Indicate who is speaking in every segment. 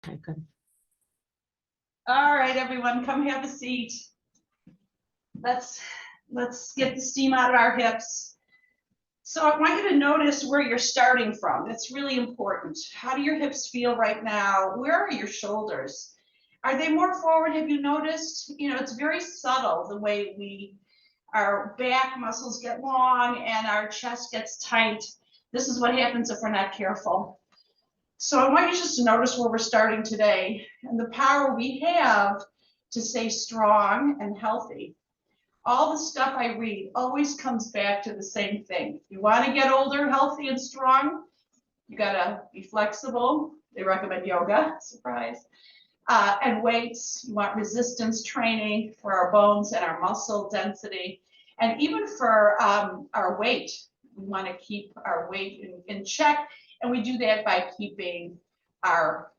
Speaker 1: Okay, good.
Speaker 2: All right, everyone, come have a seat. Let's get the steam out of our hips. So I want you to notice where you're starting from. It's really important. How do your hips feel right now? Where are your shoulders? Are they more forward? Have you noticed? You know, it's very subtle the way our back muscles get long and our chest gets tight. This is what happens if we're not careful. So I want you just to notice where we're starting today and the power we have to stay strong and healthy. All the stuff I read always comes back to the same thing. If you want to get older, healthy, and strong, you got to be flexible. They recommend yoga, surprise, and weights. You want resistance training for our bones and our muscle density. And even for our weight, we want to keep our weight in check. And we do that by keeping our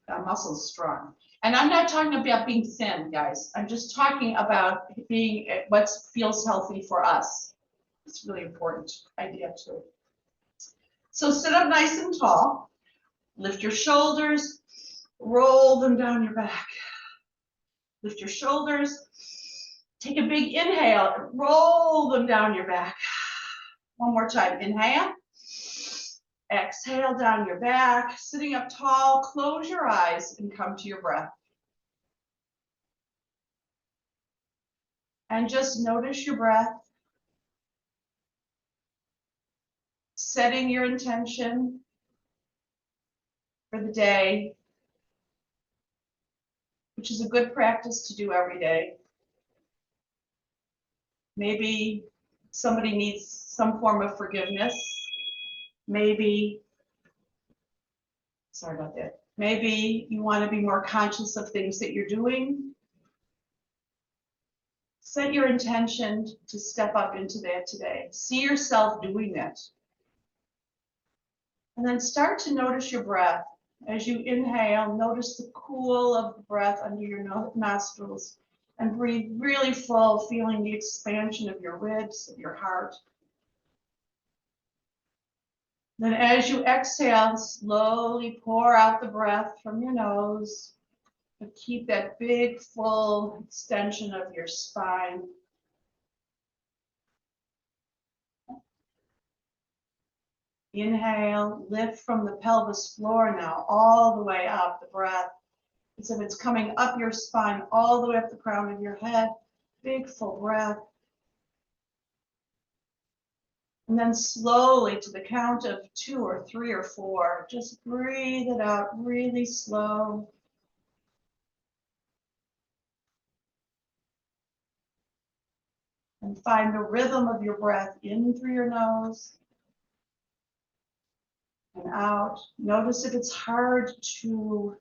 Speaker 2: muscles strong. And I'm not talking about being thin, guys. I'm just talking about being what feels healthy for us. It's a really important idea too. So sit up nice and tall. Lift your shoulders. Roll them down your back. Lift your shoulders. Take a big inhale and roll them down your back. One more time. Inhale. Exhale down your back. Sitting up tall, close your eyes and come to your breath. And just notice your breath. Setting your intention for the day, which is a good practice to do every day. Maybe somebody needs some form of forgiveness. Maybe, sorry about that. Maybe you want to be more conscious of things that you're doing. Set your intention to step up into that today. See yourself doing that. And then start to notice your breath. As you inhale, notice the cool of the breath under your nostrils and breathe really full, feeling the expansion of your ribs, of your heart. Then as you exhale, slowly pour out the breath from your nose, but keep that big, full extension of your spine. Inhale, lift from the pelvis floor now, all the way up the breath. As if it's coming up your spine, all the way up the crown of your head. Big, full breath. And then slowly to the count of 2 or 3 or 4, just breathe it out really slow. And find the rhythm of your breath in through your nose and out. Notice if it's hard to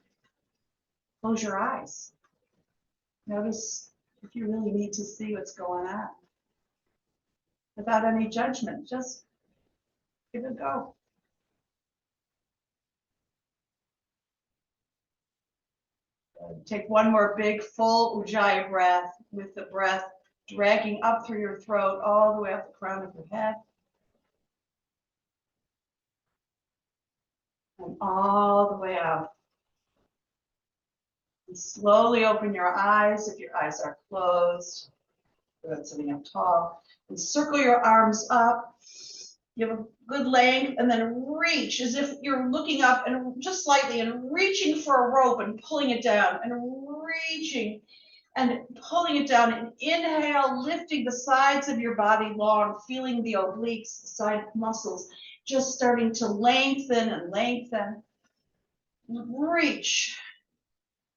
Speaker 2: close your eyes. Notice if you really need to see what's going on. Without any judgment, just give it a go. Take one more big full Ujjayi breath with the breath dragging up through your throat all the way up the crown of your head. And all the way out. And slowly open your eyes if your eyes are closed. Good, sitting up tall. And circle your arms up. Give a good length and then reach as if you're looking up and just slightly and reaching for a rope and pulling it down and reaching and pulling it down. And inhale, lifting the sides of your body long, feeling the obliques, the side muscles, just starting to lengthen and lengthen. Reach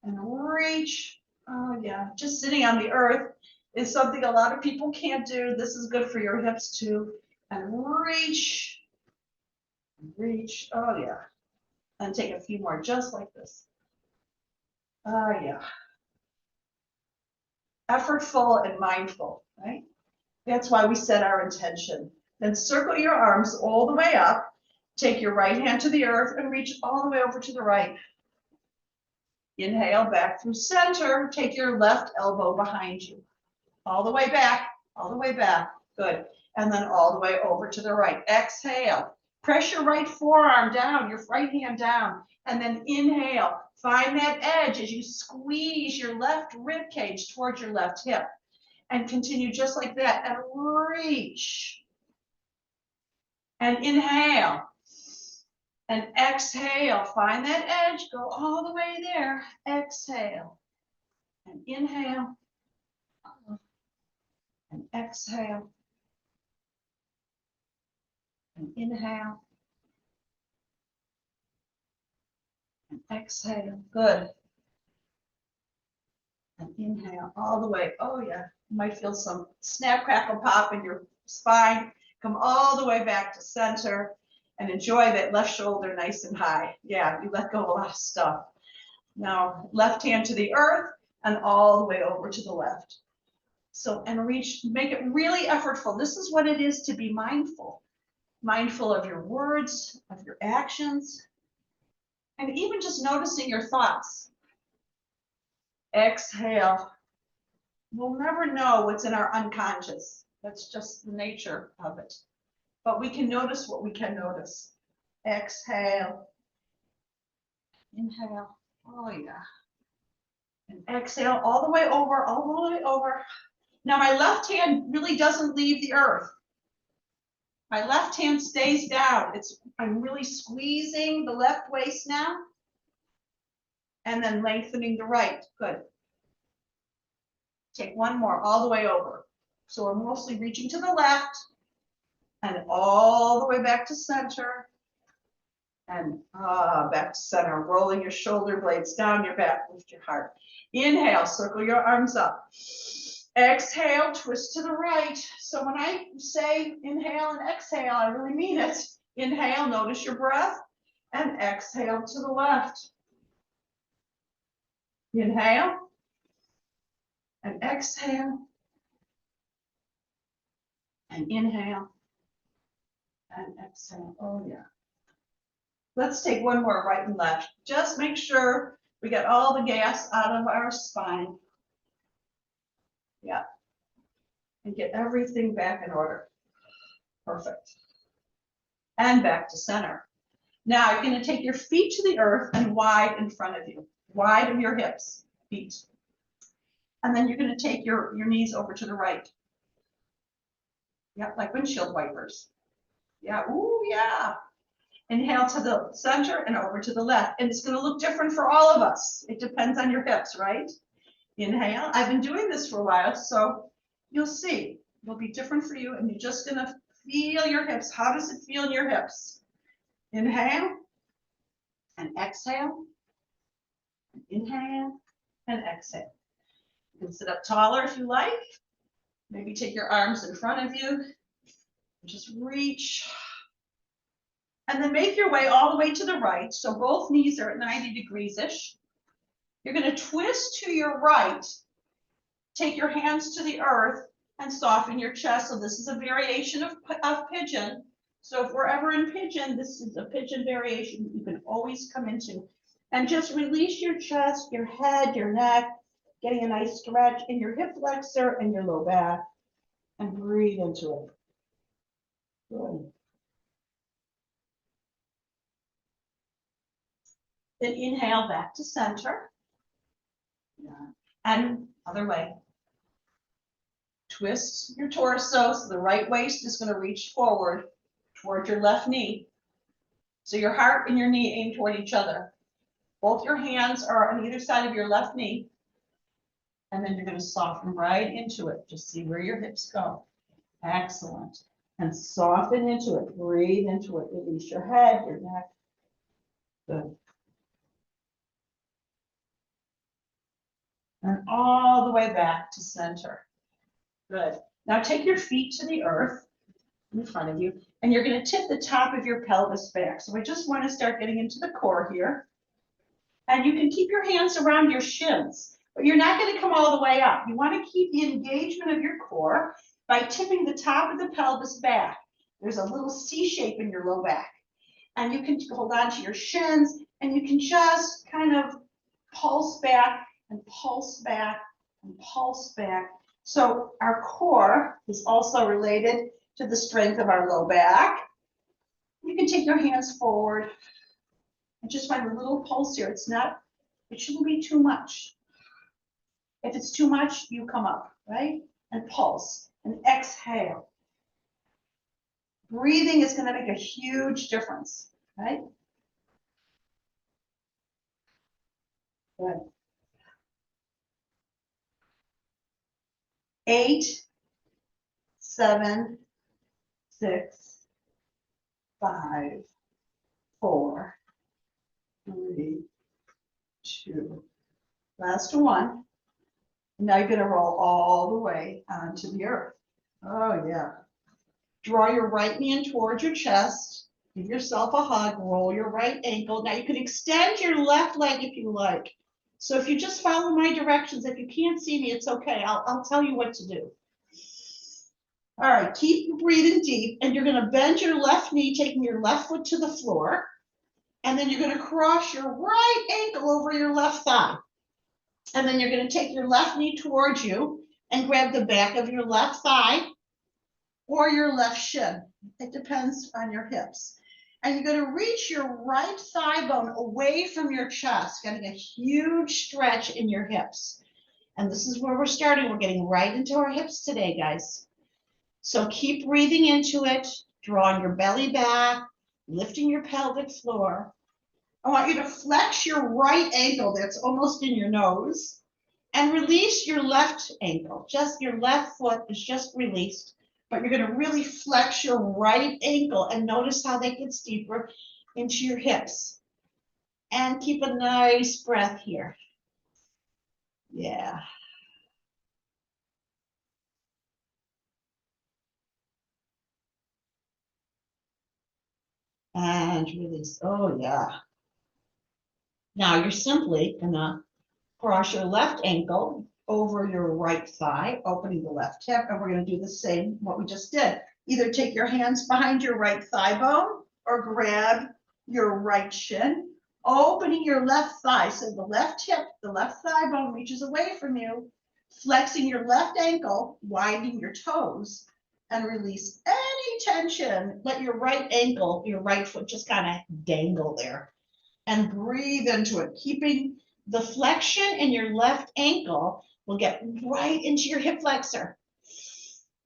Speaker 2: and reach. Oh yeah, just sitting on the earth is something a lot of people can't do. This is good for your hips too. And reach, reach, oh yeah. And take a few more just like this. Oh yeah. Effortful and mindful, right? That's why we set our intention. Then circle your arms all the way up. Take your right hand to the earth and reach all the way over to the right. Inhale back through center. Take your left elbow behind you. All the way back, all the way back. Good. And then all the way over to the right. Exhale. Press your right forearm down, your right hand down, and then inhale. Find that edge as you squeeze your left rib cage towards your left hip. And continue just like that and reach. And inhale. And exhale. Find that edge. Go all the way there. Exhale. And inhale. And exhale. And inhale. And exhale. Good. And inhale all the way. Oh, yeah. You might feel some snap, crackle, pop in your spine. Come all the way back to center and enjoy that left shoulder nice and high. Yeah, you let go of a lot of stuff. Now, left hand to the earth and all the way over to the left. So, and reach, make it really effortful. This is what it is to be mindful. Mindful of your words, of your actions, and even just noticing your thoughts. Exhale. We'll never know what's in our unconscious. That's just the nature of it. But we can notice what we can notice. Exhale. Inhale. Oh, yeah. And exhale all the way over, all the way over. Now, my left hand really doesn't leave the earth. My left hand stays down. I'm really squeezing the left waist now. And then lengthening the right. Good. Take one more all the way over. So we're mostly reaching to the left and all the way back to center. And back to center. Rolling your shoulder blades down your back. Lift your heart. Inhale, circle your arms up. Exhale, twist to the right. So when I say inhale and exhale, I really mean it. Inhale, notice your breath. And exhale to the left. Inhale. And exhale. And inhale. And exhale. Oh, yeah. Let's take one more right and left. Just make sure we get all the gas out of our spine. Yeah. And get everything back in order. Perfect. And back to center. Now you're going to take your feet to the earth and wide in front of you. Wide of your hips, feet. And then you're going to take your knees over to the right. Yeah, like windshield wipers. Yeah, ooh, yeah. Inhale to the center and over to the left. And it's going to look different for all of us. It depends on your hips, right? Inhale. I've been doing this for a while, so you'll see. It'll be different for you, and you're just going to feel your hips. How does it feel in your hips? Inhale and exhale. Inhale and exhale. You can sit up taller if you like. Maybe take your arms in front of you. Just reach. And then make your way all the way to the right. So both knees are at 90 degrees-ish. You're going to twist to your right. Take your hands to the earth and soften your chest. So this is a variation of pigeon. So if we're ever in pigeon, this is a pigeon variation you can always come into. And just release your chest, your head, your neck, getting a nice stretch in your hip flexor and your low back. And breathe into it. Good. Then inhale back to center. Yeah. And other way. Twist your torso so the right waist is going to reach forward toward your left knee. So your heart and your knee aim toward each other. Both your hands are on either side of your left knee. And then you're going to soften right into it. Just see where your hips go. Excellent. And soften into it. Breathe into it. Release your head, your neck. Good. And all the way back to center. Good. Now take your feet to the earth in front of you, and you're going to tip the top of your pelvis back. So I just want to start getting into the core here. And you can keep your hands around your shins, but you're not going to come all the way up. You want to keep the engagement of your core by tipping the top of the pelvis back. There's a little C shape in your low back. And you can hold on to your shins, and you can just kind of pulse back and pulse back and pulse back. So our core is also related to the strength of our low back. You can take your hands forward and just find a little pulse here. It shouldn't be too much. If it's too much, you come up, right? And pulse and exhale. Breathing is going to make a huge difference, right? Good. 8, 7, 6, 5, 4, 3, 2. Last one. Now you're going to roll all the way onto the earth. Oh, yeah. Draw your right knee in towards your chest. Give yourself a hug. Roll your right ankle. Now you can extend your left leg if you like. So if you just follow my directions, if you can't see me, it's okay. I'll tell you what to do. All right, keep breathing deep, and you're going to bend your left knee, taking your left foot to the floor, and then you're going to cross your right ankle over your left thigh. And then you're going to take your left knee towards you and grab the back of your left thigh or your left shin. It depends on your hips. And you're going to reach your right thigh bone away from your chest, getting a huge stretch in your hips. And this is where we're starting. We're getting right into our hips today, guys. So keep breathing into it, drawing your belly back, lifting your pelvic floor. I want you to flex your right ankle that's almost in your nose and release your left ankle. Just your left foot is just released, but you're going to really flex your right ankle and notice how that gets deeper into your hips. And keep a nice breath here. Yeah. And release. Oh, yeah. Now you're simply going to cross your left ankle over your right thigh, opening the left hip, and we're going to do the same what we just did. Either take your hands behind your right thigh bone or grab your right shin, opening your left thigh. So the left hip, the left thigh bone reaches away from you, flexing your left ankle, widening your toes, and release any tension. Let your right ankle, your right foot just kind of dangle there. And breathe into it, keeping the flexion in your left ankle will get right into your hip flexor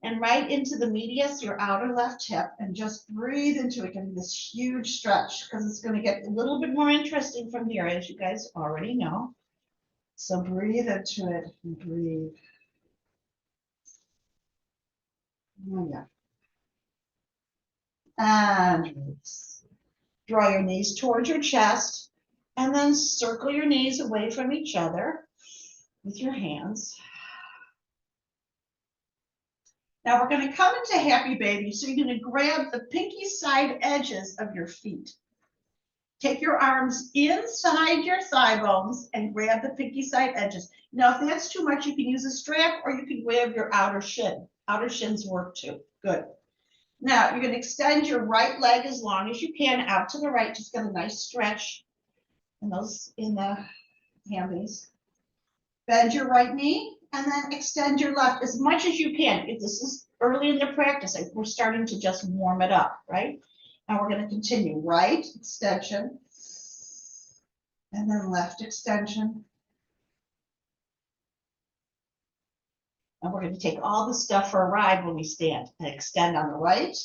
Speaker 2: and right into the medius, your outer left hip, and just breathe into it, getting this huge stretch because it's going to get a little bit more interesting from here, as you guys already know. So breathe into it and breathe. Oh, yeah. And release. Draw your knees towards your chest and then circle your knees away from each other with your hands. Now we're going to come into happy baby. So you're going to grab the pinky side edges of your feet. Take your arms inside your thigh bones and grab the pinky side edges. Now, if that's too much, you can use a strap or you can grab your outer shin. Outer shins work too. Good. Now, you're going to extend your right leg as long as you can out to the right. Just get a nice stretch in the hammies. Bend your right knee and then extend your left as much as you can. If this is early in the practice, we're starting to just warm it up, right? Now we're going to continue right extension and then left extension. And we're going to take all the stuff for a ride when we stand and extend on the right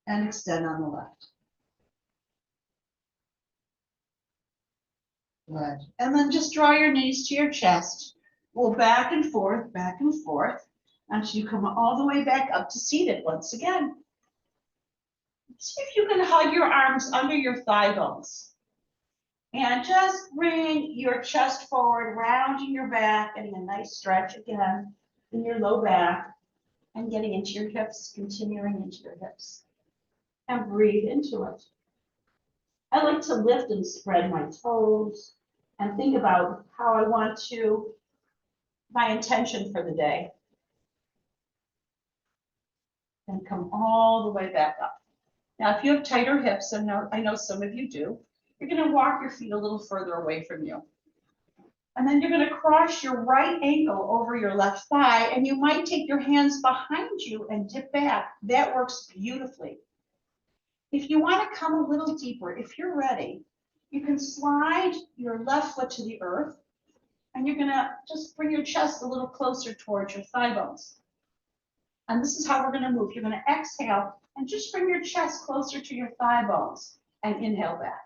Speaker 2: and extend on the left. Good. And then just draw your knees to your chest. Go back and forth until you come all the way back up to seated once again. See if you can hug your arms under your thigh bones. And just bring your chest forward, rounding your back, getting a nice stretch again in your low back, and getting into your hips, continuing into your hips. And breathe into it. I like to lift and spread my toes and think about how I want to, my intention for the day. And come all the way back up. Now, if you have tighter hips, and I know some of you do, you're going to walk your feet a little further away from you. And then you're going to cross your right ankle over your left thigh, and you might take your hands behind you and dip back. That works beautifully. If you want to come a little deeper, if you're ready, you can slide your left foot to the earth, and you're gonna just bring your chest a little closer towards your thigh bones. And this is how we're gonna move. You're gonna exhale and just bring your chest closer to your thigh bones and inhale back.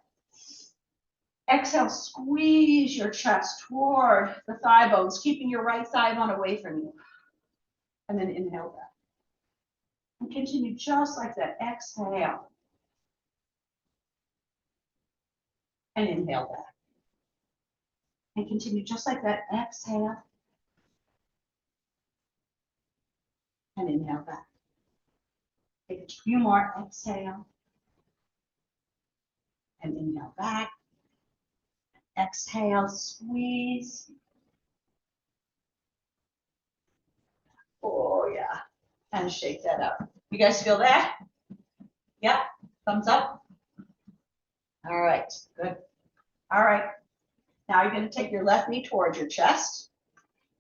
Speaker 2: Exhale, squeeze your chest toward the thigh bones, keeping your right thigh bone away from you. And then inhale back. And continue just like that. Exhale. And inhale back. And continue just like that. Exhale. And inhale back. Take a few more. Exhale. And inhale back. Exhale, squeeze. Oh, yeah. And shake that up. You guys feel that? Yep. Thumbs up. All right. Good. All right. Now you're going to take your left knee towards your chest.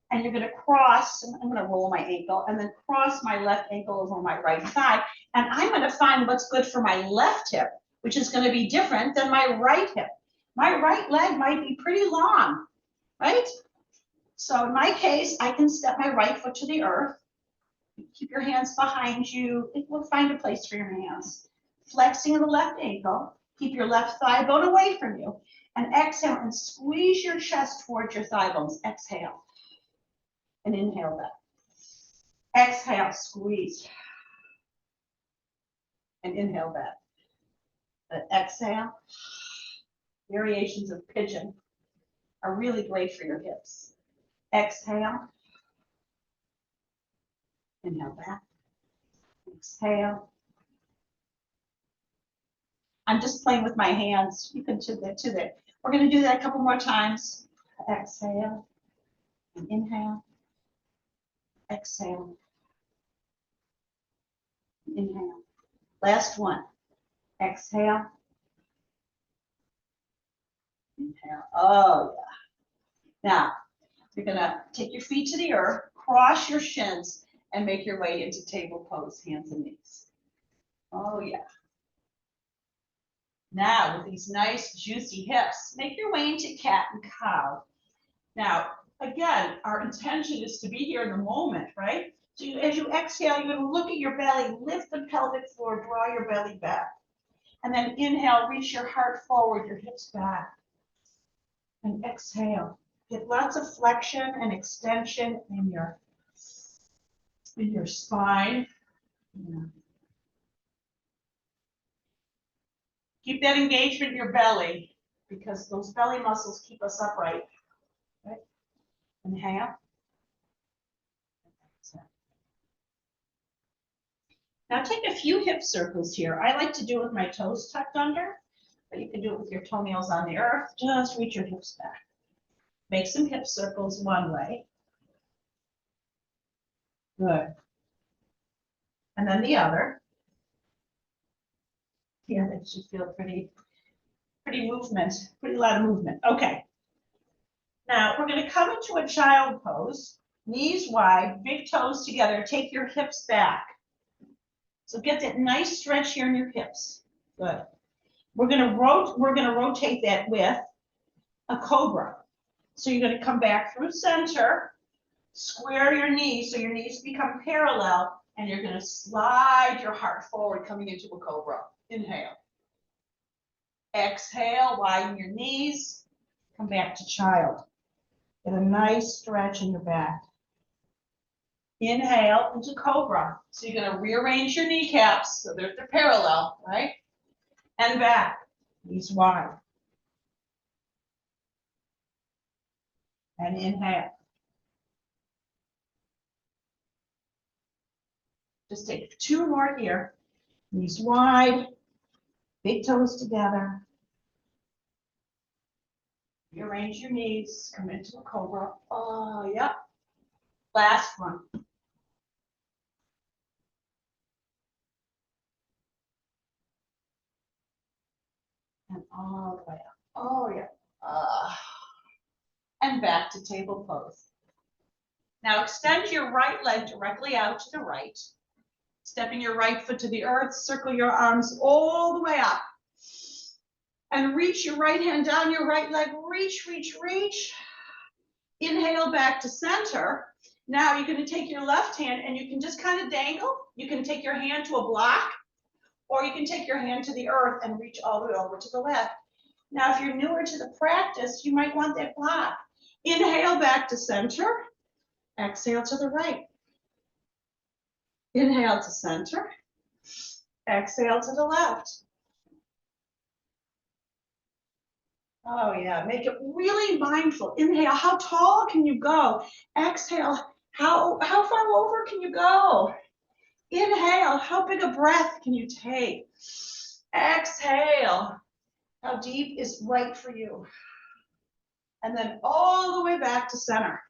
Speaker 2: And you're going to cross. I'm going to roll my ankle and then cross my left ankle over my right thigh. And I'm going to find what's good for my left hip, which is going to be different than my right hip. My right leg might be pretty long, right? So in my case, I can step my right foot to the earth. Keep your hands behind you. It will find a place for your hands. Flexing the left ankle. Keep your left thigh bone away from you. And exhale and squeeze your chest towards your thigh bones. Exhale. And inhale back. Exhale, squeeze. And inhale back. But exhale. Variations of pigeon are really great for your hips. Exhale. Inhale back. Exhale. I'm just playing with my hands. You can do that too. We're going to do that a couple more times. Exhale. And inhale. Exhale. Inhale. Last one. Exhale. Inhale. Oh, yeah. Now, you're going to take your feet to the earth, cross your shins, and make your way into table pose, hands and knees. Oh, yeah. Now, with these nice, juicy hips, make your way into cat and cow. Now, again, our intention is to be here in the moment, right? So as you exhale, you're going to look at your belly, lift the pelvic floor, draw your belly back. And then inhale, reach your heart forward, your hips back. And exhale. Get lots of flexion and extension in your spine. Yeah. Keep that engagement in your belly because those belly muscles keep us upright. Right? Inhale. Now take a few hip circles here. I like to do it with my toes tucked under, but you can do it with your toenails on the earth. Just reach your hips back. Make some hip circles one way. Good. And then the other. Yeah, that should feel pretty movement, pretty lot of movement. Okay. Now we're going to come into a child pose, knees wide, big toes together. Take your hips back. So get that nice stretch here in your hips. Good. We're going to rotate that with a cobra. So you're going to come back through center, square your knees so your knees become parallel, and you're going to slide your heart forward coming into a cobra. Inhale. Exhale, widen your knees, come back to child. Get a nice stretch in your back. Inhale into cobra. So you're going to rearrange your kneecaps so they're parallel, right? And back, knees wide. And inhale. Just take two more here. Knees wide, big toes together. Rearrange your knees, come into a cobra. Oh, yep. Last one. And all the way up. Oh, yeah. And back to table pose. Now extend your right leg directly out to the right. Stepping your right foot to the earth, circle your arms all the way up. And reach your right hand down your right leg, reach, reach, reach. Inhale back to center. Now you're gonna take your left hand and you can just kind of dangle. You can take your hand to a block, or you can take your hand to the earth and reach all the way over to the left. Now, if you're newer to the practice, you might want that block. Inhale back to center, exhale to the right. Inhale to center, exhale to the left. Oh yeah, make it really mindful. Inhale, how tall can you go? Exhale, how far over can you go? Inhale, how big a breath can you take? Exhale, how deep is right for you? And then all the way back to center.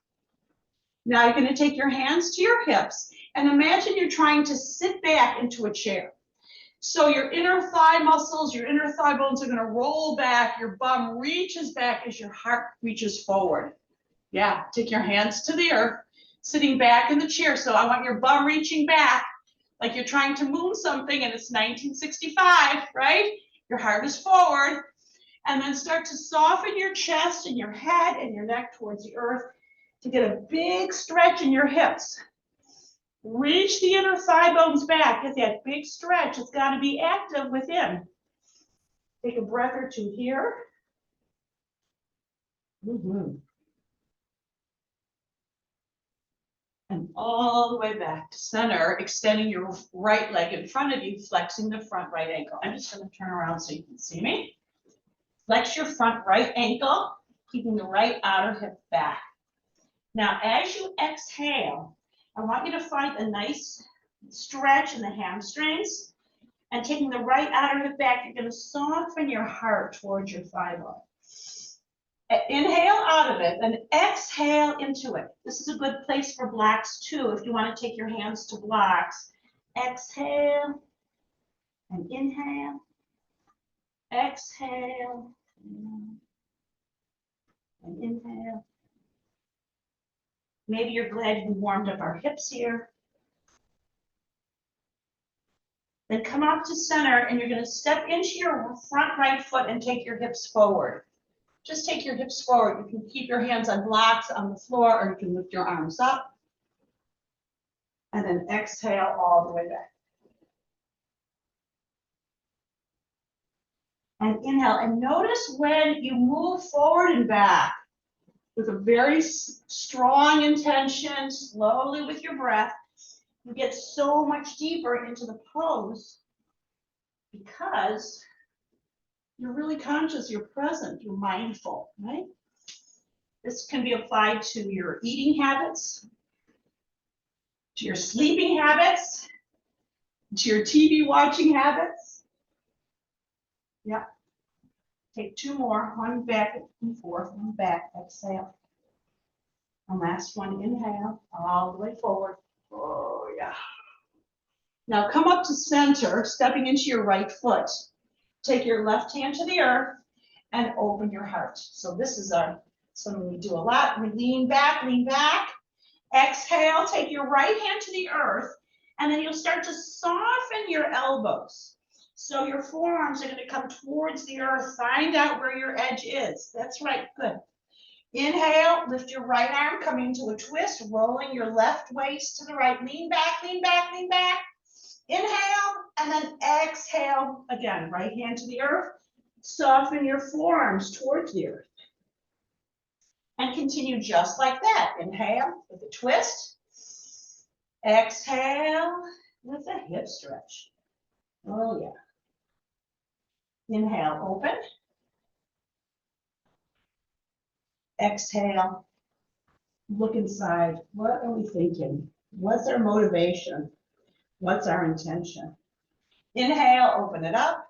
Speaker 2: Now you're going to take your hands to your hips and imagine you're trying to sit back into a chair. So your inner thigh muscles, your inner thigh bones are going to roll back. Your bum reaches back as your heart reaches forward. Yeah, take your hands to the earth, sitting back in the chair. So I want your bum reaching back like you're trying to move something and it's 1965, right? Your heart is forward. And then start to soften your chest and your head and your neck towards the earth to get a big stretch in your hips. Reach the inner thigh bones back. Get that big stretch. It's got to be active within. Take a breath or two here. And all the way back to center, extending your right leg in front of you, flexing the front right ankle. I'm just going to turn around so you can see me. Flex your front right ankle, keeping the right outer hip back. Now, as you exhale, I want you to find a nice stretch in the hamstrings, and taking the right outer hip back, you're going to soften your heart towards your thigh bone. Inhale out of it, and exhale into it. This is a good place for blocks too, if you want to take your hands to blocks. Exhale, and inhale. Exhale, and inhale. Maybe you're glad we warmed up our hips here. Then come up to center and you're going to step into your front right foot and take your hips forward. Just take your hips forward. You can keep your hands on blocks on the floor, or you can lift your arms up. And then exhale all the way back. And inhale. And notice when you move forward and back with a very strong intention, slowly with your breath, you get so much deeper into the pose because you're really conscious, you're present, you're mindful, right? This can be applied to your eating habits, to your sleeping habits, to your TV watching habits. Yeah. Take two more, one back and forth, one back, exhale. And last one, inhale, all the way forward. Oh, yeah. Now come up to center, stepping into your right foot. Take your left hand to the earth and open your heart. So this is something we do a lot. We lean back, exhale, take your right hand to the earth, and then you'll start to soften your elbows. So your forearms are going to come towards the earth. Find out where your edge is. That's right, good. Inhale, lift your right arm, coming into a twist, rolling your left waist to the right. Lean back, lean back, lean back. Inhale, and then exhale again. Right hand to the earth. Soften your forearms towards the earth. And continue just like that. Inhale with a twist. Exhale with a hip stretch. Oh, yeah. Inhale, open. Exhale. Look inside. What are we thinking? What's our motivation? What's our intention? Inhale, open it up.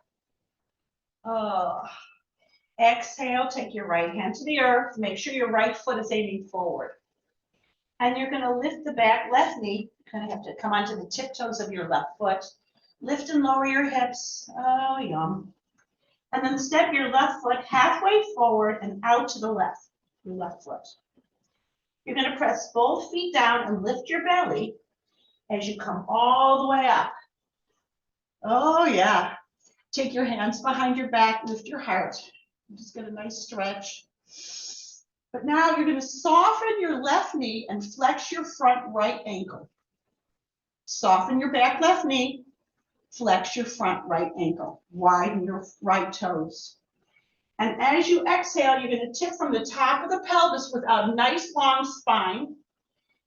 Speaker 2: Oh. Exhale, take your right hand to the earth. Make sure your right foot is aiming forward. And you're going to lift the back left knee. You're going to have to come onto the tiptoes of your left foot. Lift and lower your hips. Oh, yum. And then step your left foot halfway forward and out to the left, your left foot. You're going to press both feet down and lift your belly. as you come all the way up. Oh yeah. Take your hands behind your back, lift your heart. Just get a nice stretch. But now you're going to soften your left knee and flex your front right ankle. Soften your back left knee, flex your front right ankle. Widen your right toes. And as you exhale, you're going to tip from the top of the pelvis with a nice long spine,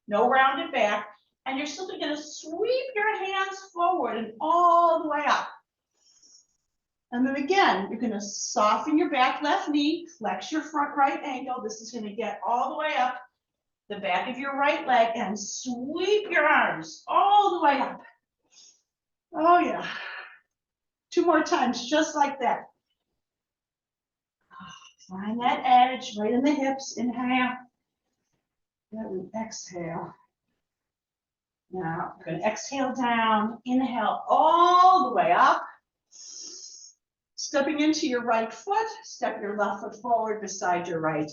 Speaker 2: no rounded back, and you're simply going to sweep your hands forward and all the way up. And then again, you're going to soften your back left knee, flex your front right ankle. This is going to get all the way up the back of your right leg and sweep your arms all the way up. Oh yeah. 2 more times, just like that. Find that edge right in the hips. Inhale. Then exhale. Now, we're going to exhale down. Inhale all the way up. Stepping into your right foot, step your left foot forward beside your right,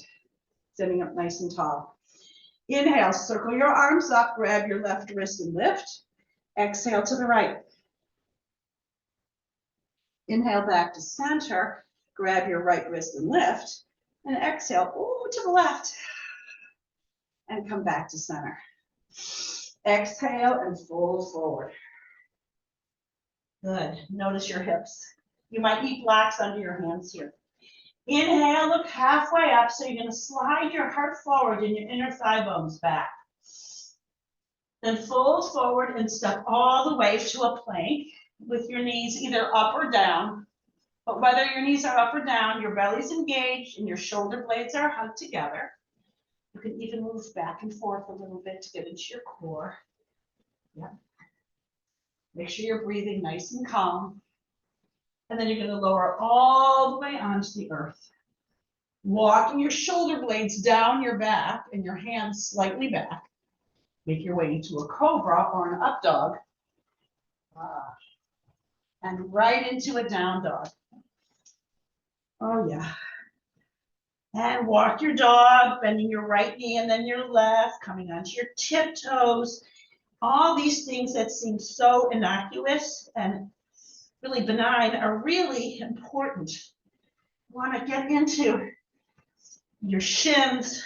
Speaker 2: sitting up nice and tall. Inhale, circle your arms up, grab your left wrist and lift. Exhale to the right. Inhale back to center, grab your right wrist and lift. And exhale, ooh, to the left. And come back to center. Exhale and fold forward. Good. Notice your hips. You might need blocks under your hands here. Inhale, look halfway up. So you're going to slide your heart forward and your inner thigh bones back. Then fold forward and step all the way to a plank with your knees either up or down. But whether your knees are up or down, your belly's engaged and your shoulder blades are hugged together. You can even move back and forth a little bit to get into your core. Yeah. Make sure you're breathing nice and calm. And then you're going to lower all the way onto the earth. Walking your shoulder blades down your back and your hands slightly back. Make your way into a cobra or an up dog. And right into a down dog. Oh yeah. And walk your dog, bending your right knee and then your left, coming onto your tiptoes. All these things that seem so innocuous and really benign are really important. You want to get into your shins,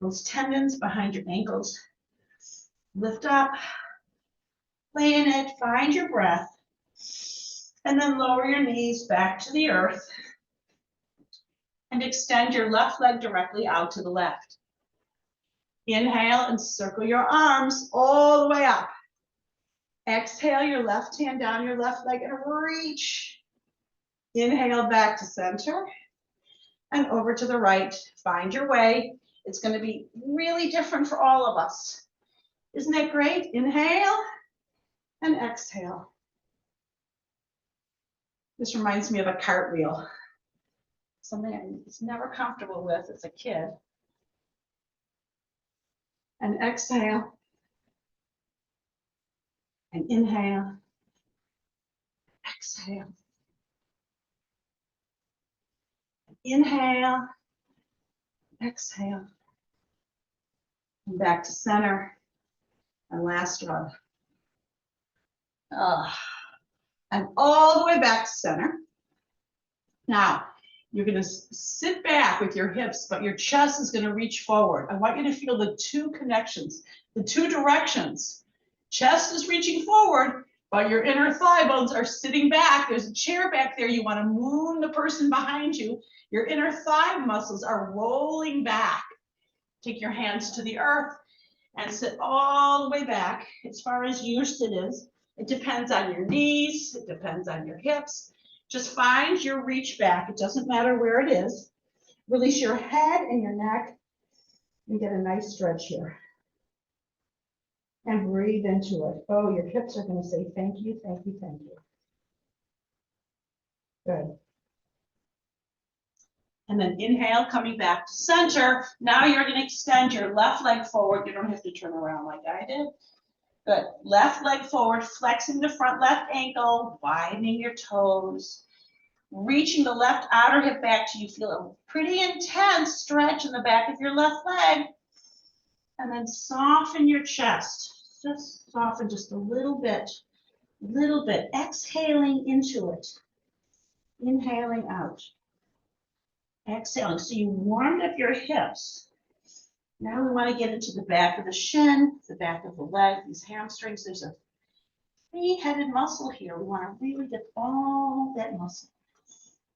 Speaker 2: those tendons behind your ankles. Lift up, lay in it, find your breath, and then lower your knees back to the earth and extend your left leg directly out to the left. Inhale and circle your arms all the way up. Exhale your left hand down your left leg and reach. Inhale back to center and over to the right. Find your way. It's going to be really different for all of us. Isn't that great? Inhale and exhale. This reminds me of a cartwheel. Something I was never comfortable with as a kid. And exhale. And inhale. Exhale. Inhale. Exhale. And back to center. And last one. And all the way back to center. Now, you're going to sit back with your hips, but your chest is going to reach forward. I want you to feel the 2 connections, the 2 directions. Chest is reaching forward, but your inner thigh bones are sitting back. There's a chair back there. You want to moon the person behind you. Your inner thigh muscles are rolling back. Take your hands to the earth and sit all the way back as far as your sit is. It depends on your knees. It depends on your hips. Just find your reach back. It doesn't matter where it is. Release your head and your neck and get a nice stretch here. And breathe into it. Oh, your hips are going to say thank you, thank you, thank you. Good. And then inhale, coming back to center. Now you're going to extend your left leg forward. You don't have to turn around like I did. Good. Left leg forward, flexing the front left ankle, widening your toes, reaching the left outer hip back till you feel a pretty intense stretch in the back of your left leg. And then soften your chest. Just soften just a little bit, exhaling into it, inhaling out, exhaling. So you warmed up your hips. Now we want to get into the back of the shin, the back of the leg, these hamstrings. There's a three-headed muscle here. We want to really get all that muscle.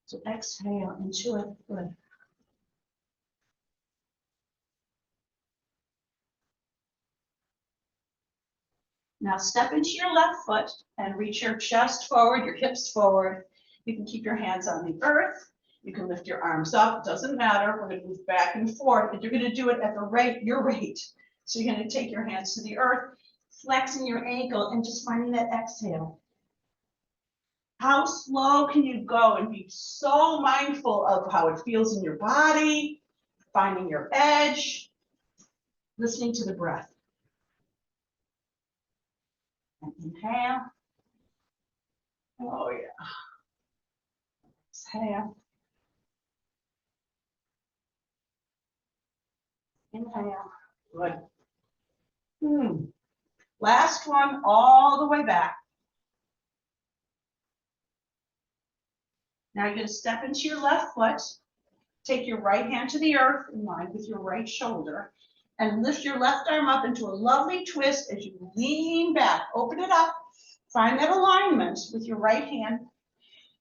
Speaker 2: So exhale into it. Good. Now step into your left foot and reach your chest forward, your hips forward. You can keep your hands on the earth. You can lift your arms up. It doesn't matter. We're going to move back and forth, and you're going to do it at the rate, your rate. So you're going to take your hands to the earth, flexing your ankle, and just finding that exhale. How slow can you go and be so mindful of how it feels in your body, finding your edge, listening to the breath. And inhale. Oh, yeah. Exhale. Inhale. Good. Last one, all the way back. Now you're going to step into your left foot. Take your right hand to the earth in line with your right shoulder. And lift your left arm up into a lovely twist as you lean back. Open it up. Find that alignment with your right hand.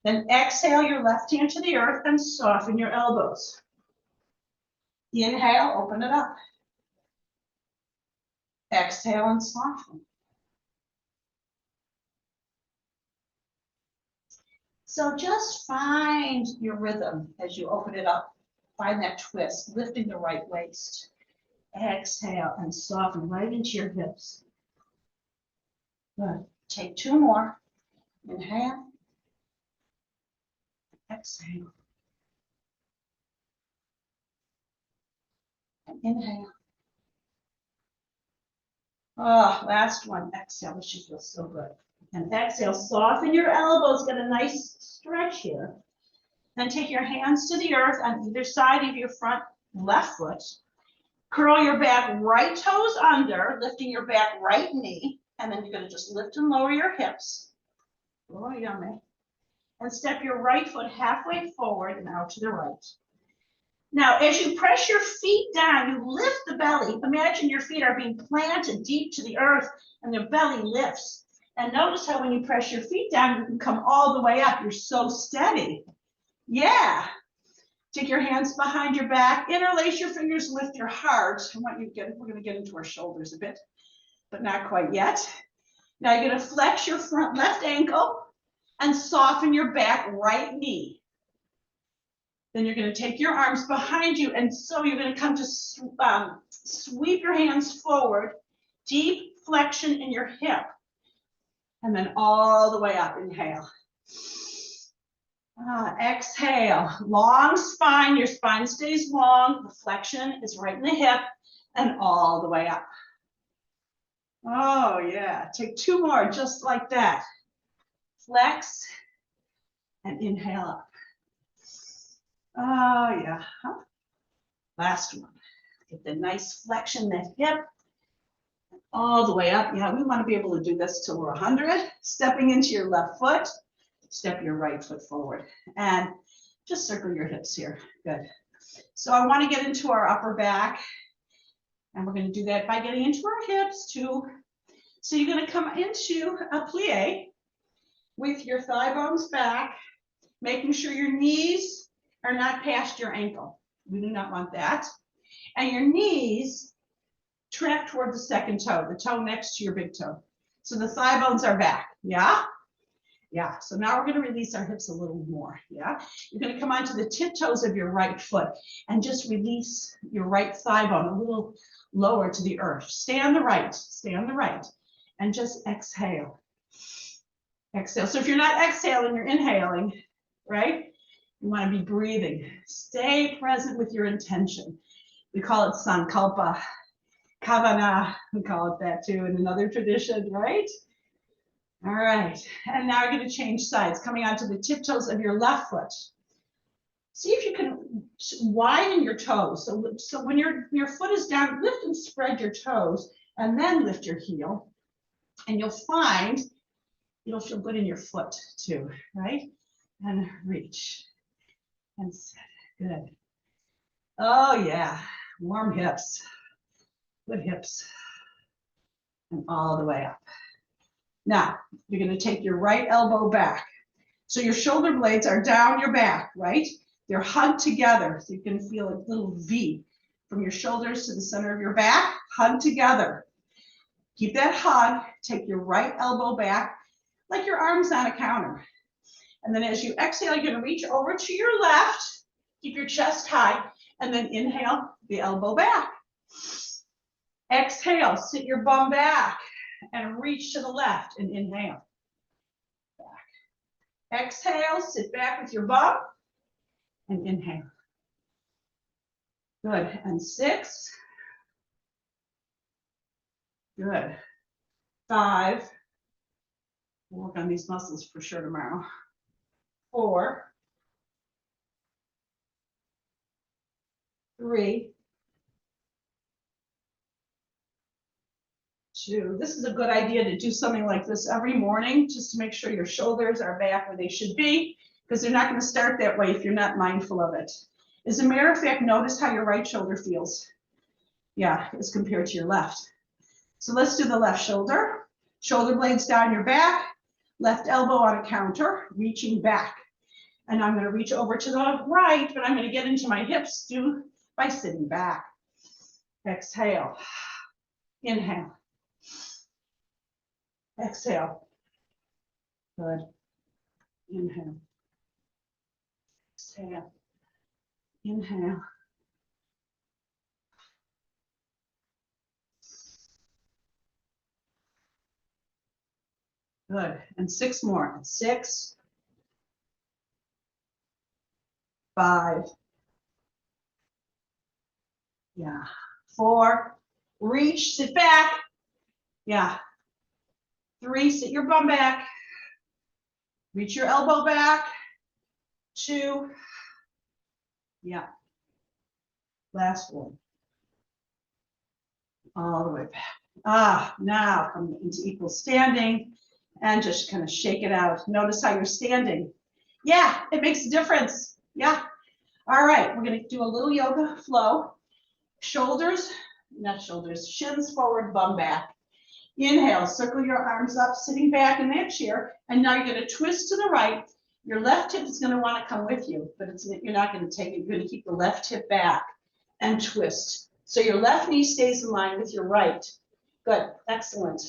Speaker 2: Then exhale your left hand to the earth and soften your elbows. Inhale, open it up. Exhale and soften. So just find your rhythm as you open it up. Find that twist, lifting the right waist. Exhale and soften right into your hips. Good. Take two more. Inhale. Exhale. And inhale. Oh, last one. Exhale. This should feel so good. And exhale. Soften your elbows. Get a nice stretch here. Then take your hands to the earth on either side of your front left foot. Curl your back right toes under, lifting your back right knee. And then you're going to just lift and lower your hips. Oh, yummy. And step your right foot halfway forward and out to the right. Now, as you press your feet down, you lift the belly. Imagine your feet are being planted deep to the earth and their belly lifts. And notice how when you press your feet down, you can come all the way up. You're so steady. Yeah. Take your hands behind your back, interlace your fingers, lift your heart. We're going to get into our shoulders a bit, but not quite yet. Now you're going to flex your front left ankle and soften your back right knee. Then you're going to take your arms behind you, and so you're going to come to sweep your hands forward, deep flexion in your hip, and then all the way up. Inhale. Exhale, long spine, your spine stays long, the flexion is right in the hip, and all the way up. Oh yeah, take two more, just like that. Flex, and inhale up. Oh yeah, last one. Get the nice flexion, that hip, all the way up. Yeah, we want to be able to do this till we're 100. Stepping into your left foot. Step your right foot forward and just circle your hips here. Good. So I want to get into our upper back, and we're going to do that by getting into our hips too. So you're going to come into a plie with your thigh bones back, making sure your knees are not past your ankle. We do not want that. And your knees track toward the second toe, the toe next to your big toe. So the thigh bones are back. Yeah? Yeah, so now we're going to release our hips a little more, yeah? You're going to come onto the tiptoes of your right foot and just release your right thigh bone a little lower to the earth. Stay on the right, and just exhale. Exhale. So if you're not exhaling, you're inhaling, right? You want to be breathing. Stay present with your intention. We call it sankalpa, kavana, we call it that too in another tradition, right? All right, and now we're going to change sides, coming onto the tiptoes of your left foot. See if you can widen your toes. So when your foot is down, lift and spread your toes, and then lift your heel. And you'll find it'll feel good in your foot too, right? And reach and sit. Good. Oh yeah, warm hips. Good hips. And all the way up. Now, you're going to take your right elbow back. So your shoulder blades are down your back, right? They're hugged together. So you can feel a little V from your shoulders to the center of your back, hugged together. Keep that hug. Take your right elbow back like your arm's on a counter. And then as you exhale, you're going to reach over to your left. Keep your chest high. And then inhale the elbow back. Exhale, sit your bum back and reach to the left and inhale. Back. Exhale, sit back with your bum and inhale. Good. And 6. Good. 5. We'll work on these muscles for sure tomorrow. 4. 3. 2. This is a good idea to do something like this every morning, just to make sure your shoulders are back where they should be, because they're not going to start that way if you're not mindful of it. As a matter of fact, notice how your right shoulder feels. Yeah, as compared to your left. So let's do the left shoulder. Shoulder blades down your back, left elbow on a counter, reaching back. And I'm going to reach over to the right, but I'm going to get into my hips by sitting back. Exhale. Inhale. Exhale. Good. Inhale. Exhale. Inhale. Good. And 6 more. 6. 5. Yeah. 4. Reach, sit back. Yeah. 3, sit your bum back. Reach your elbow back. 2. Yeah. Last one. All the way back. Now come into equal standing and just kind of shake it out. Notice how you're standing. Yeah, it makes a difference. Yeah. All right, we're going to do a little yoga flow. Shoulders, not shoulders, shins forward, bum back. Inhale, circle your arms up, sitting back in that chair. And now you're going to twist to the right. Your left hip is going to want to come with you, but you're not going to take it. You're going to keep the left hip back and twist. So your left knee stays in line with your right. Good, excellent.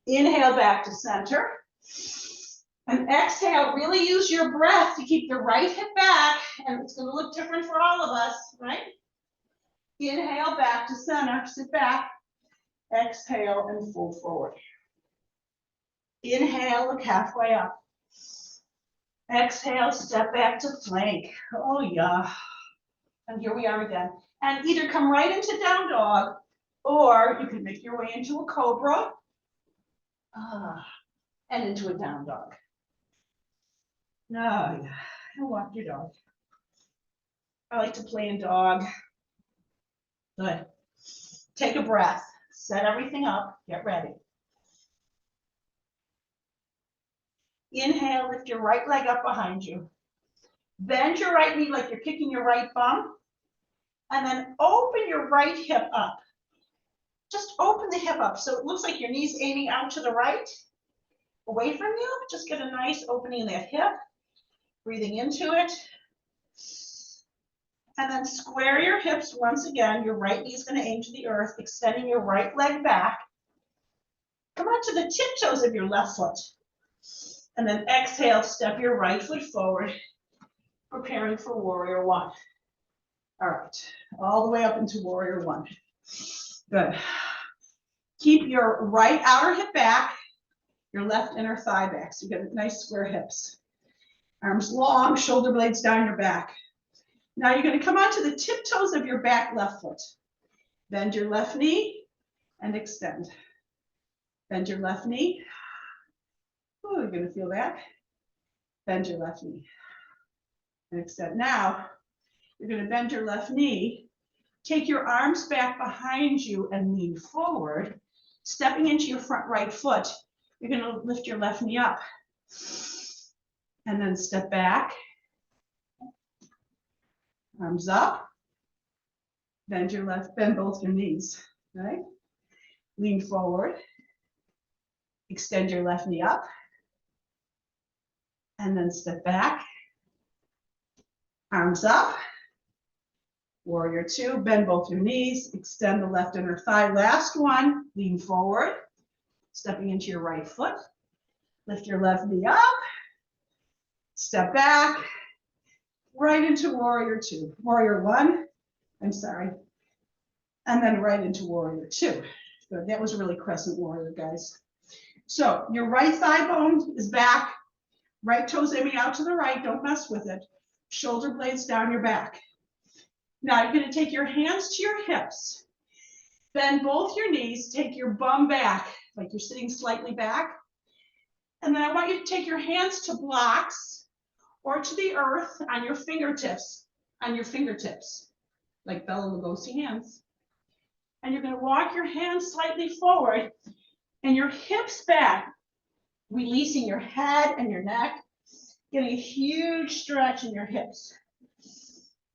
Speaker 2: Inhale back to center. And exhale, really use your breath to keep the right hip back. And it's going to look different for all of us, right? Inhale back to center, sit back. Exhale and fold forward. Inhale, look halfway up. Exhale, step back to plank. Oh yeah. And here we are again. And either come right into down dog, or you can make your way into a cobra and into a down dog. No, yeah. And walk your dog. I like to play in dog. Good. Take a breath. Set everything up. Get ready. Inhale, lift your right leg up behind you. Bend your right knee like you're kicking your right bum. And then open your right hip up. Just open the hip up so it looks like your knee's aiming out to the right, away from you. Just get a nice opening in that hip. Breathing into it. And then square your hips once again. Your right knee is going to aim to the earth, extending your right leg back. Come on to the tiptoes of your left foot. And then exhale, step your right foot forward, preparing for warrior one. All right, all the way up into warrior one. Good. Keep your right outer hip back, your left inner thigh back. So you get nice square hips. Arms long, shoulder blades down your back. Now you're going to come onto the tiptoes of your back left foot. Bend your left knee and extend. Bend your left knee. Oh, you're going to feel that. Bend your left knee and extend. Now, you're going to bend your left knee. Take your arms back behind you and lean forward. Stepping into your front right foot, you're gonna lift your left knee up. And then step back. Arms up. Bend both your knees, right? Lean forward. Extend your left knee up. And then step back. Arms up. Warrior two, bend both your knees, extend the left inner thigh. Last one, lean forward, stepping into your right foot. Lift your left knee up, step back, right into warrior two. Warrior one, and then right into warrior two. Good, that was really crescent warrior, guys. So your right thigh bone is back, right toes aiming out to the right, don't mess with it. Shoulder blades down your back. Now you're going to take your hands to your hips, bend both your knees, take your bum back, like you're sitting slightly back. And then I want you to take your hands to blocks or to the earth on your fingertips, like Bela Lugosi hands. And you're going to walk your hands slightly forward and your hips back, releasing your head and your neck, getting a huge stretch in your hips.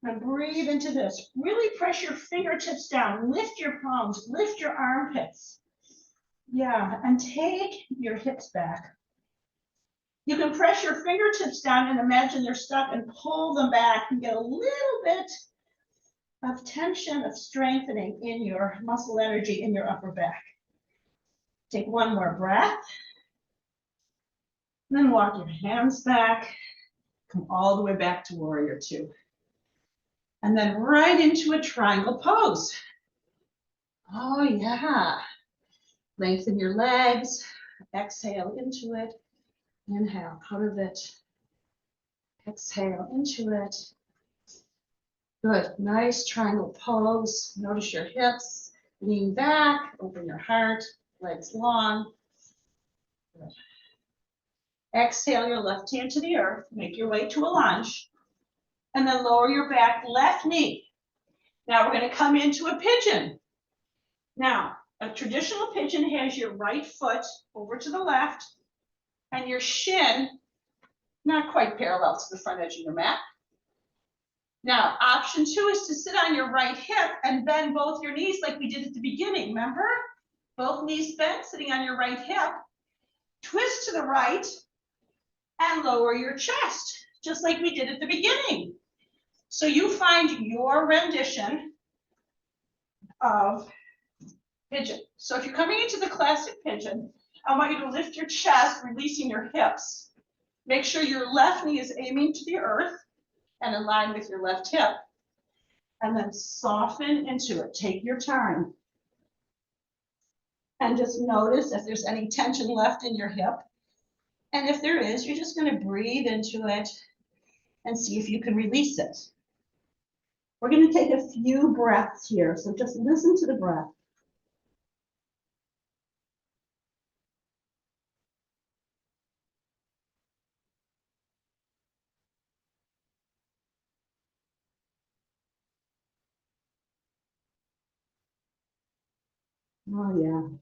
Speaker 2: And breathe into this. Really press your fingertips down. Lift your palms. Lift your armpits. Yeah, and take your hips back. You can press your fingertips down and imagine they're stuck and pull them back and get a little bit of tension, of strengthening in your muscle energy in your upper back. Take one more breath. Then walk your hands back. Come all the way back to warrior two. And then right into a triangle pose. Oh yeah. Lengthen your legs. Exhale into it. Inhale out of it. Exhale into it. Good. Nice triangle pose. Notice your hips. Lean back. Open your heart. Legs long. Good. Exhale your left hand to the earth. Make your way to a lunge. And then lower your back left knee. Now we're going to come into a pigeon. Now, a traditional pigeon has your right foot over to the left and your shin not quite parallel to the front edge of your mat. Now, option two is to sit on your right hip and bend both your knees like we did at the beginning, remember? Both knees bent, sitting on your right hip. Twist to the right and lower your chest, just like we did at the beginning. So you find your rendition of pigeon. So if you're coming into the classic pigeon, I want you to lift your chest, releasing your hips. Make sure your left knee is aiming to the earth and in line with your left hip. And then soften into it. Take your time. And just notice if there's any tension left in your hip. And if there is, you're just going to breathe into it and see if you can release it. We're going to take a few breaths here, so just listen to the breath. Oh, yeah.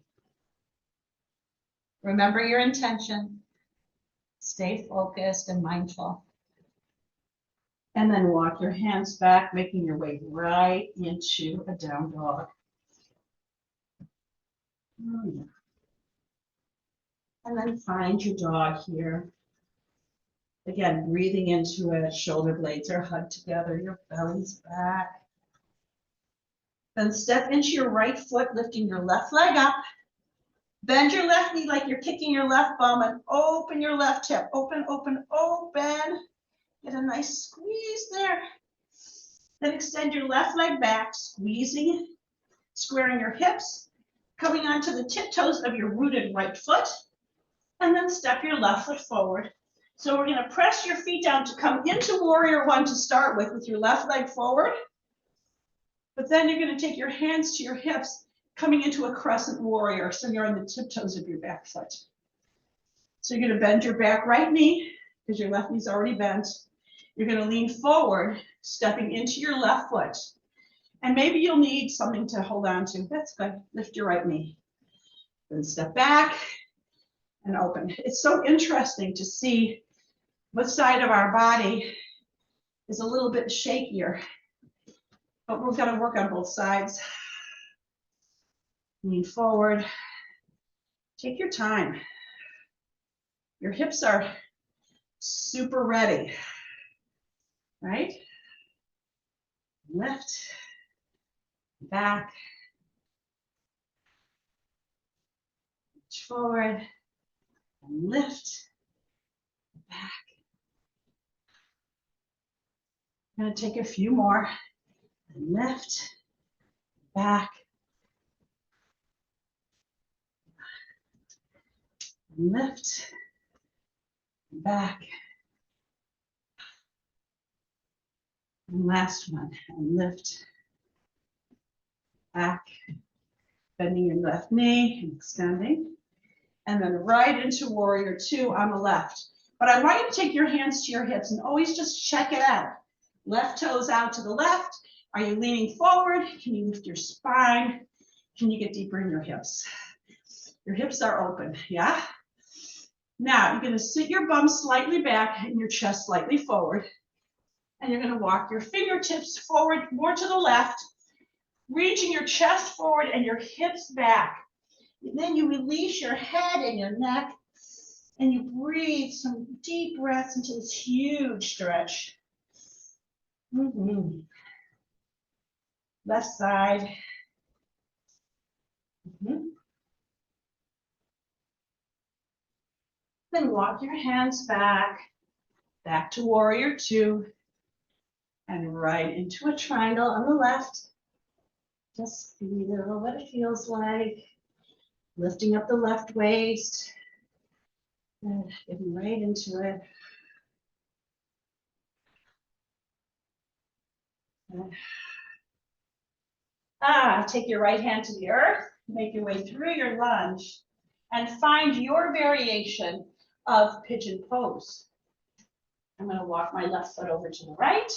Speaker 2: Remember your intention. Stay focused and mindful. And then walk your hands back, making your way right into a down dog. Oh, yeah. And then find your dog here. Again, breathing into it, shoulder blades are hugged together, your belly's back. Then step into your right foot, lifting your left leg up. Bend your left knee like you're kicking your left bum and open your left hip. Open, open, open. Get a nice squeeze there. Then extend your left leg back, squeezing, squaring your hips, coming onto the tiptoes of your rooted right foot, and then step your left foot forward. So we're going to press your feet down to come into warrior one to start with your left leg forward. But then you're going to take your hands to your hips, coming into a crescent warrior. So you're on the tiptoes of your back foot. So you're going to bend your back right knee because your left knee's already bent. You're going to lean forward, stepping into your left foot. And maybe you'll need something to hold on to. That's good. Lift your right knee. Then step back and open. It's so interesting to see what side of our body is a little bit shakier, but we're going to work on both sides. Lean forward. Take your time. Your hips are super ready, right? Lift, back, reach forward, and lift, back. I'm going to take a few more, and lift, back, and lift, back. And last one, and lift, back, bending your left knee and extending. And then right into warrior two on the left. But I want you to take your hands to your hips and always just check it out. Left toes out to the left. Are you leaning forward? Can you lift your spine? Can you get deeper in your hips? Your hips are open, yeah? Now you're gonna sit your bum slightly back and your chest slightly forward. And you're gonna walk your fingertips forward, more to the left, reaching your chest forward and your hips back. And then you release your head and your neck, and you breathe some deep breaths into this huge stretch. Left side. Then walk your hands back to warrior two, and right into a triangle on the left. Just feel what it feels like. Lifting up the left waist, and getting right into it. Take your right hand to the earth, make your way through your lunge, and find your variation of pigeon pose. I'm going to walk my left foot over to the right,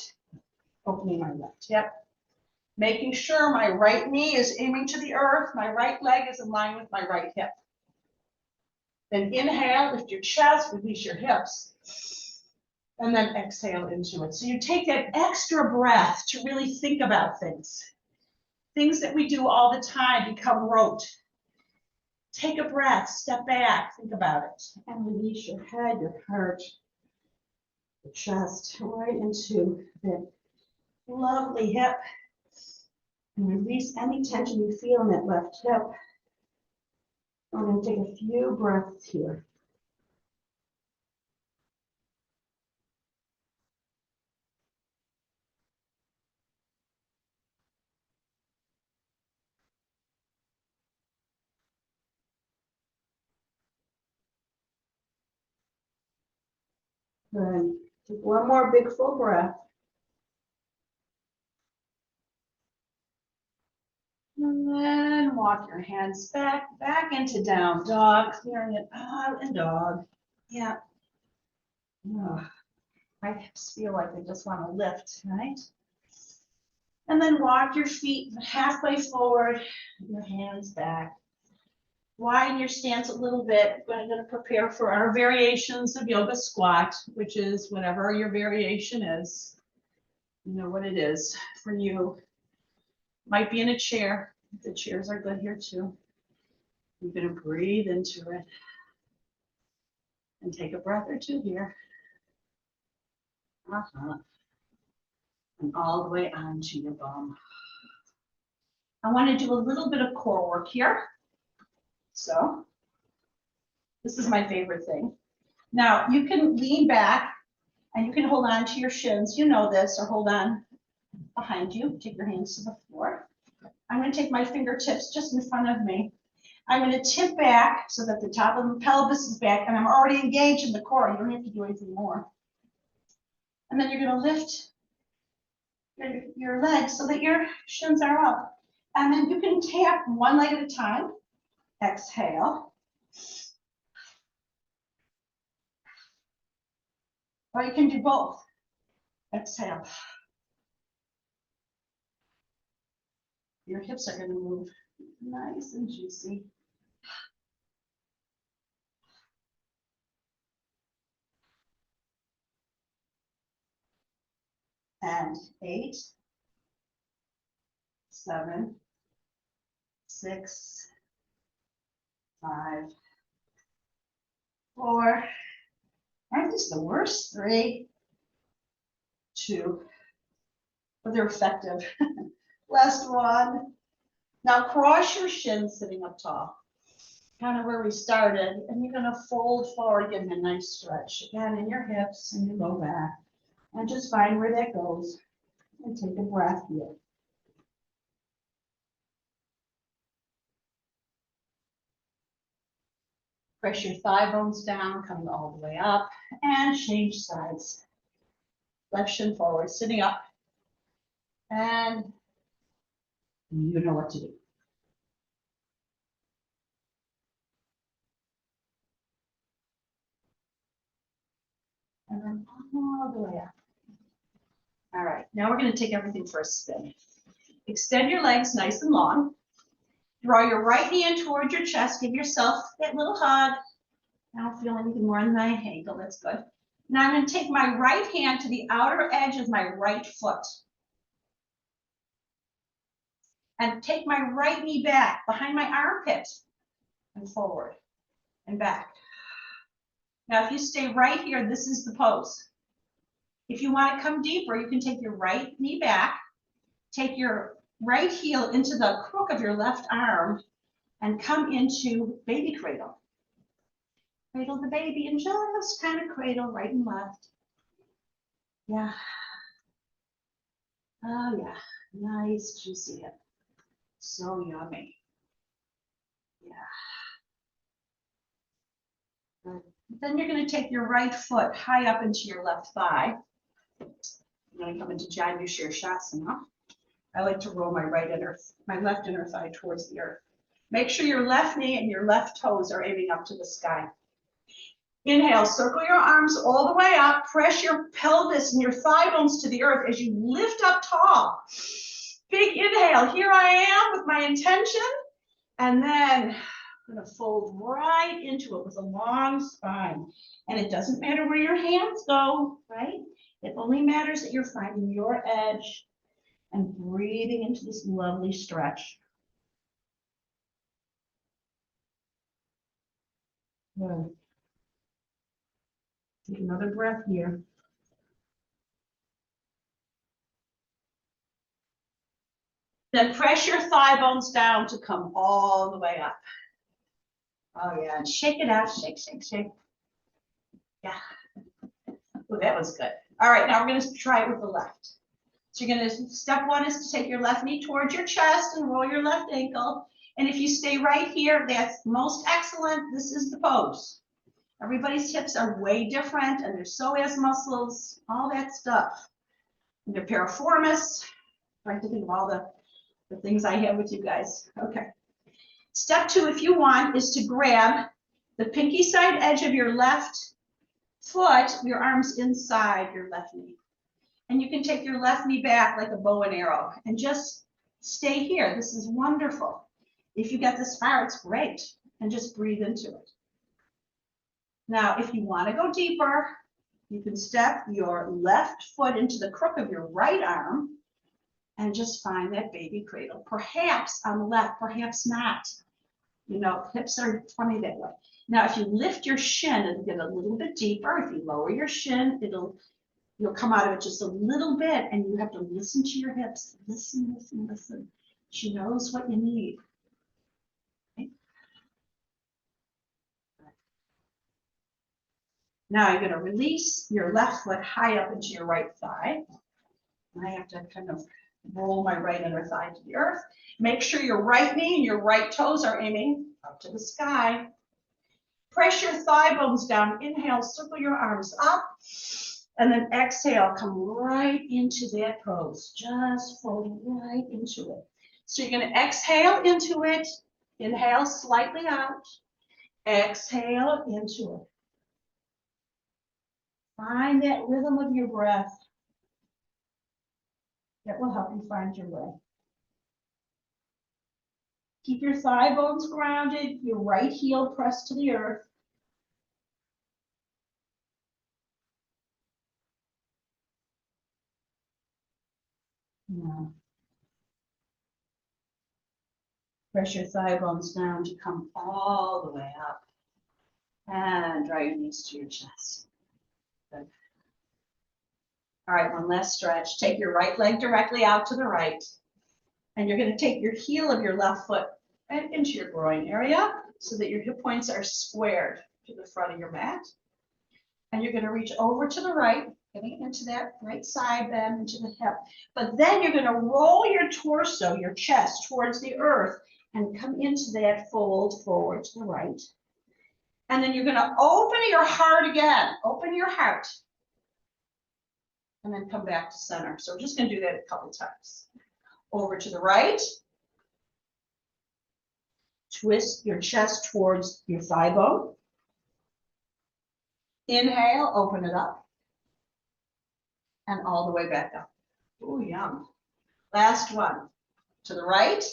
Speaker 2: opening my left hip, making sure my right knee is aiming to the earth, my right leg is in line with my right hip. Then inhale, lift your chest, release your hips, and then exhale into it. So you take that extra breath to really think about things. Things that we do all the time become rote. Take a breath, step back, think about it, and release your head, your heart, your chest, right into the lovely hip. And release any tension you feel in that left hip. We're going to take a few breaths here. Good. Take one more big full breath. And then walk your hands back into down dog, clearing it out and dog. Yeah. Oh, my hips feel like they just want to lift, right? And then walk your feet halfway forward, your hands back. Widen your stance a little bit. We're going to prepare for our variations of yoga squat, which is whatever your variation is. You know what it is for you. Might be in a chair. The chairs are good here too. You're going to breathe into it and take a breath or two here. And all the way onto your bum. I want to do a little bit of core work here. So this is my favorite thing. Now you can lean back and you can hold on to your shins. You know this, or hold on behind you. Take your hands to the floor. I'm going to take my fingertips just in front of me. I'm going to tip back so that the top of the pelvis is back, and I'm already engaged in the core. You don't have to do anything more. And then you're going to lift your legs so that your shins are up. And then you can tap one leg at a time. Exhale. Or you can do both. Exhale. Your hips are going to move nice and juicy. and 8, 7, 6, 5, 4. Aren't these the worst? 3, 2. But they're effective. Last one. Now cross your shins sitting up tall. Kind of where we started, and you're going to fold forward, give them a nice stretch. Again, in your hips and your low back. And just find where that goes. And take a breath here. Press your thigh bones down, coming all the way up, and change sides. Left shin forward, sitting up. And you know what to do. And then all the way up. All right, now we're going to take everything for a spin. Extend your legs nice and long. Draw your right knee in towards your chest. Give yourself that little hug. I don't feel anything more than my ankle. That's good. Now I'm going to take my right hand to the outer edge of my right foot. And take my right knee back behind my armpit and forward and back. Now, if you stay right here, this is the pose. If you want to come deeper, you can take your right knee back, take your right heel into the crook of your left arm, and come into baby cradle. Cradle the baby and just kind of cradle right and left. Yeah. Oh, yeah. Nice, juicy hip. So yummy. Yeah. Good. Then you're going to take your right foot high up into your left thigh. I'm going to come into Janu Shirshasana. I like to roll my left inner thigh towards the earth. Make sure your left knee and your left toes are aiming up to the sky. Inhale, circle your arms all the way up. Press your pelvis and your thigh bones to the earth as you lift up tall. Big inhale. Here I am with my intention. And then I'm going to fold right into it with a long spine. And it doesn't matter where your hands go, right? It only matters that you're finding your edge and breathing into this lovely stretch. Good. Take another breath here. Then press your thigh bones down to come all the way up. Oh yeah, and shake it out, shake, shake, shake. Yeah. Oh, that was good. All right, now we're going to try it with the left. So you're going to, step one is to take your left knee towards your chest and roll your left ankle. And if you stay right here, that's most excellent. This is the pose. Everybody's hips are way different, and their psoas muscles, all that stuff. And their piriformis. Trying to think of all the things I have with you guys. Okay. Step two, if you want, is to grab the pinky side edge of your left foot, your arms inside your left knee. And you can take your left knee back like a bow and arrow and just stay here. This is wonderful. If you get this far, it's great. And just breathe into it. Now, if you want to go deeper, you can step your left foot into the crook of your right arm and just find that baby cradle. Perhaps on the left, perhaps not. You know, hips are funny that way. Now, if you lift your shin, it'll get a little bit deeper. If you lower your shin, you'll come out of it just a little bit, and you have to listen to your hips. Listen, listen, listen. She knows what you need. Okay. Now you're going to release your left foot high up into your right thigh. And I have to kind of roll my right inner thigh to the earth. Make sure your right knee and your right toes are aiming up to the sky. Press your thigh bones down. Inhale, circle your arms up. And then exhale, come right into that pose. Just fold right into it. So you're going to exhale into it. Inhale slightly out. Exhale into it. Find that rhythm of your breath. That will help you find your way. Keep your thigh bones grounded, your right heel pressed to the earth. Press your thigh bones down to come all the way up. And draw your knees to your chest. Good. All right, one last stretch. Take your right leg directly out to the right. And you're going to take your heel of your left foot right into your groin area so that your hip points are squared to the front of your mat. And you're going to reach over to the right, getting into that right side bend into the hip. But then you're going to roll your torso, your chest towards the earth and come into that fold forward to the right. And then you're going to open your heart again. Open your heart. And then come back to center. So we're just going to do that a couple times. Over to the right. Twist your chest towards your thigh bone. Inhale, open it up. And all the way back up. Ooh, yum. Last one. To the right.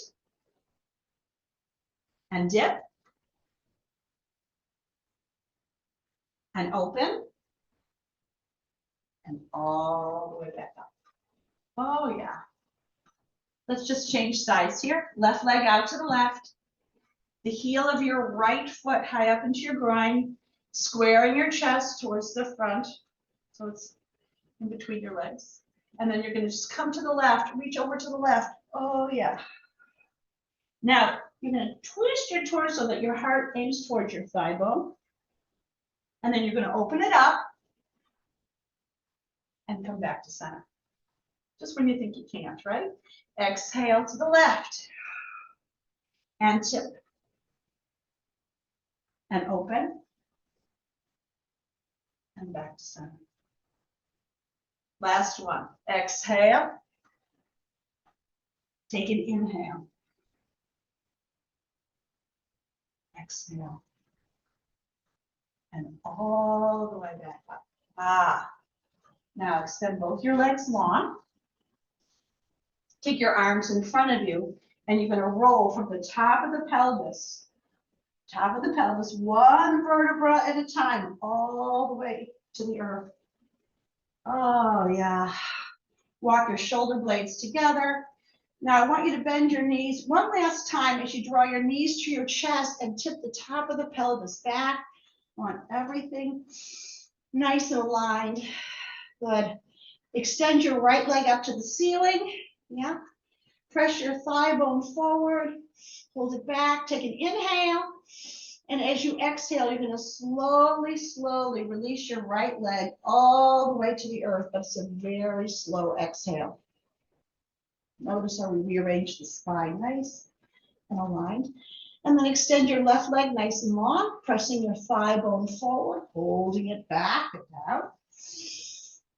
Speaker 2: And dip. And open. And all the way back up. Oh, yeah. Let's just change sides here. Left leg out to the left. The heel of your right foot high up into your groin, squaring your chest towards the front. So it's in between your legs. And then you're going to just come to the left, reach over to the left. Oh, yeah. Now, you're going to twist your torso so that your heart aims towards your thigh bone. And then you're going to open it up and come back to center. Just when you think you can't, right? Exhale to the left. And tip. And open. And back to center. Last one. Exhale. Take an inhale. Exhale. And all the way back up. Ah. Now extend both your legs long. Take your arms in front of you, and you're going to roll from the top of the pelvis, one vertebra at a time, all the way to the earth. Oh, yeah. Walk your shoulder blades together. Now I want you to bend your knees one last time as you draw your knees to your chest and tip the top of the pelvis back. I want everything nice and aligned. Good. Extend your right leg up to the ceiling. Yeah. Press your thigh bone forward. Hold it back. Take an inhale. And as you exhale, you're going to slowly, slowly release your right leg all the way to the earth. But it's a very slow exhale. Notice how we rearrange the spine, nice and aligned. And then extend your left leg nice and long, pressing your thigh bone forward, holding it back and out.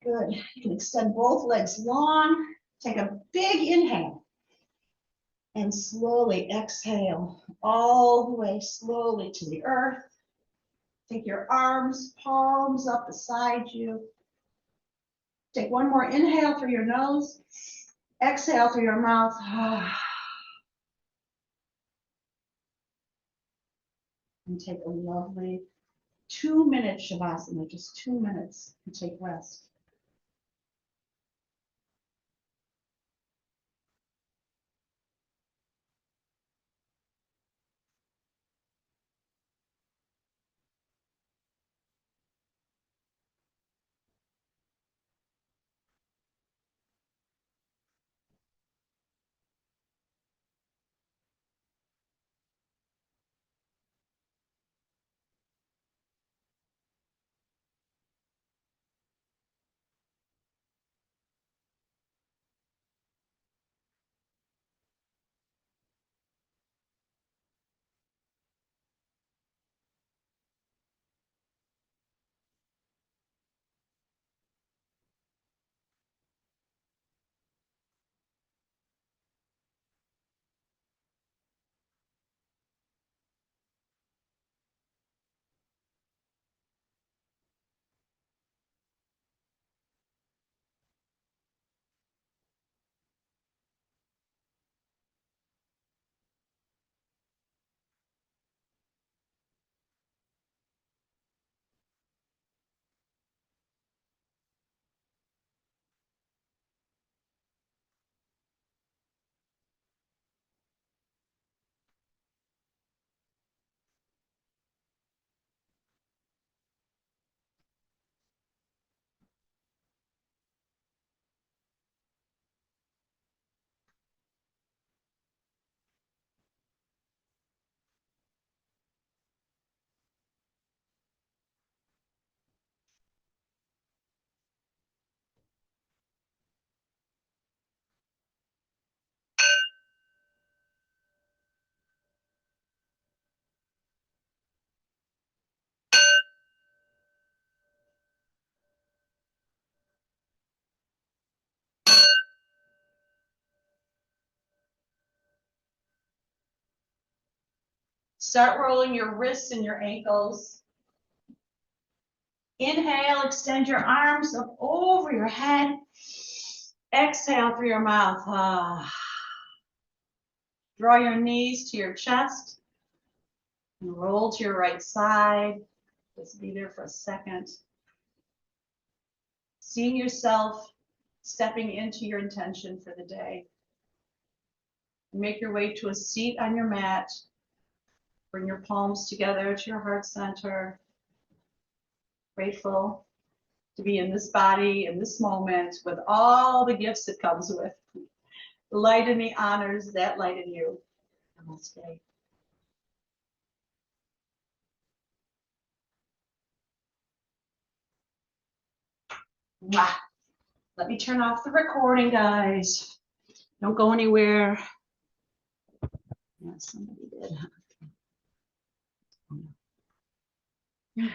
Speaker 2: Good. You can extend both legs long. Take a big inhale. And slowly exhale all the way slowly to the earth. Take your arms, palms up beside you. Take one more inhale through your nose. Exhale through your mouth. And take a lovely 2-minute Shavasana, just 2 minutes, and take rest. Start rolling your wrists and your ankles. Inhale, extend your arms up over your head. Exhale through your mouth. Draw your knees to your chest and roll to your right side. Just be there for a second. Seeing yourself stepping into your intention for the day. Make your way to a seat on your mat. Bring your palms together to your heart center. Grateful to be in this body, in this moment, with all the gifts it comes with. The light in me honors that light in you. Namaste. Mwah. Let me turn off the recording, guys. Don't go anywhere. Yeah, somebody did.